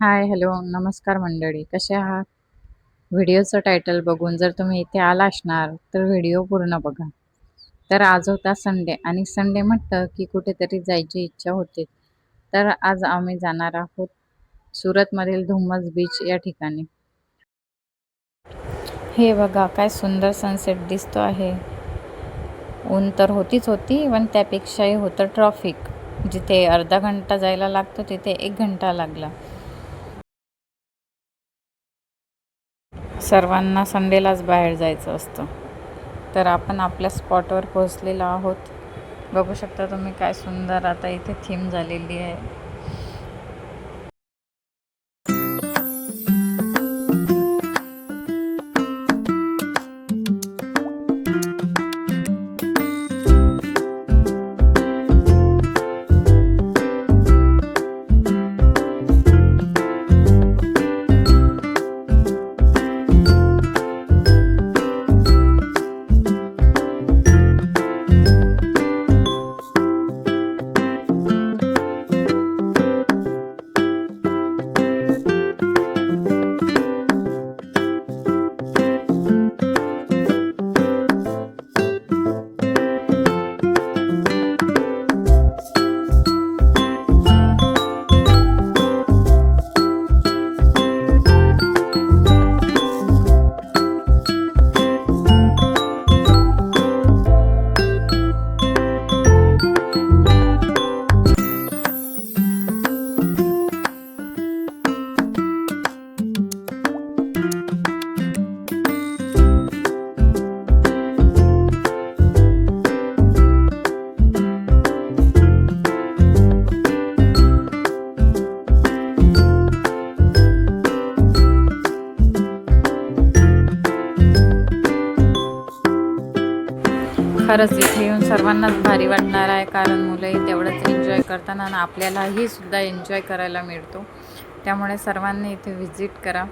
हाय, hello, नमस्कार मंडळी. कसे आहात? व्हिडिओचं टायटल बघून जर तुम्ही इथे आला असणार, तर व्हिडिओ पूर्ण बघा. तर आज होता संडे आणि संडे म्हटलं की कुठेतरी जायची इच्छा होते. तर आज आम्ही जाणार आहोत सुरतमधील धुम्मस बीच या ठिकाणी. हे बघा काय सुंदर सनसेट दिसतो आहे. ऊन तर होती पण त्यापेक्षाही होतं ट्रॉफिक. जिथे अर्धा घंटा जायला लागतो तिथे 1 घंटा लागला. सर्वांना संडेलाच बाहेर जायचं असतं. तर आपण आपल्या स्पॉटवर पोहोचलेलो आहोत. बघू शकता तुम्ही काय सुंदर आता इथे थीम झालेली आहे. खरंच इथे येऊन सर्वांनाच भारी वाटणार आहे, कारण मुलंही तेवढंच एन्जॉय करताना आणि आपल्यालाही सुद्धा एन्जॉय करायला मिळतो. त्यामुळे सर्वांनी इथे व्हिजिट करा.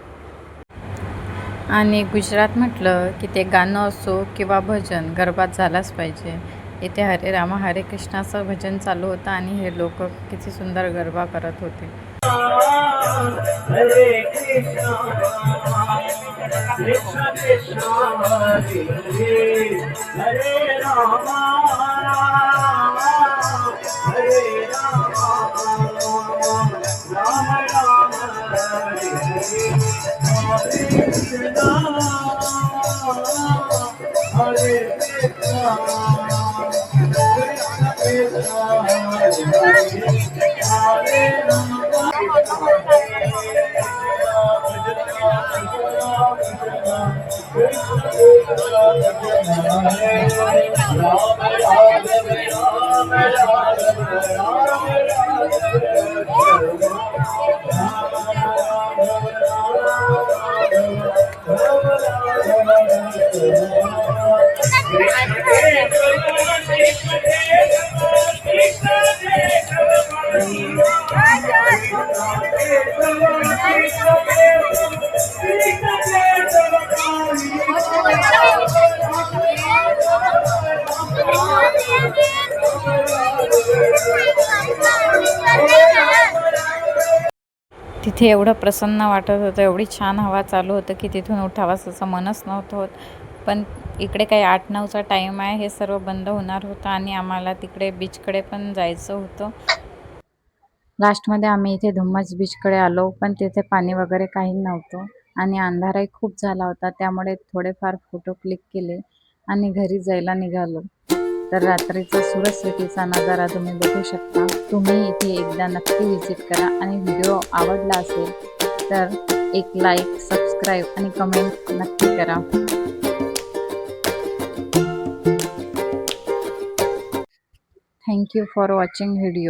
आणि गुजरात म्हटलं की ते गाणं असो किंवा भजन गरबात झालाच पाहिजे. इथे हरे रामा हरे कृष्णाचं भजन चालू होतं आणि हे लोक किती सुंदर गरबा करत होते. हरे कृष्णा कृष्ण कृष्ण हरे रामा हरे रामा राम राम हरे हरे कृष्णा हरे कृष्णा कृष्ण कृष्ण हरे राम. तिथे एवढं प्रसन्न वाटत होतं, एवढी छान हवा चालू होतं की तिथून उठावंसं असं मनच नव्हतं होत. पण इकडे काही 8-9चा टाईम आहे, हे सर्व बंद होणार होतं आणि आम्हाला तिकडे बीचकडे पण जायचं होतं. लास्टमध्ये आम्ही इथे धुम्मस बीचकडे आलो, पण तिथे पाणी वगैरे काही नव्हतं आणि अंधारही खूप झाला होता. त्यामुळे थोडेफार फोटो क्लिक केले आणि घरी जायला निघालो. तर रात्रीचा सुरत सिटीचा नजारा तुम्ही बघू शकता. तुम्ही इथे एकदा नक्की व्हिजिट करा आणि व्हिडिओ आवडला असेल तर एक लाईक, सबस्क्राईब आणि कमेंट नक्की करा. Thank you for watching video.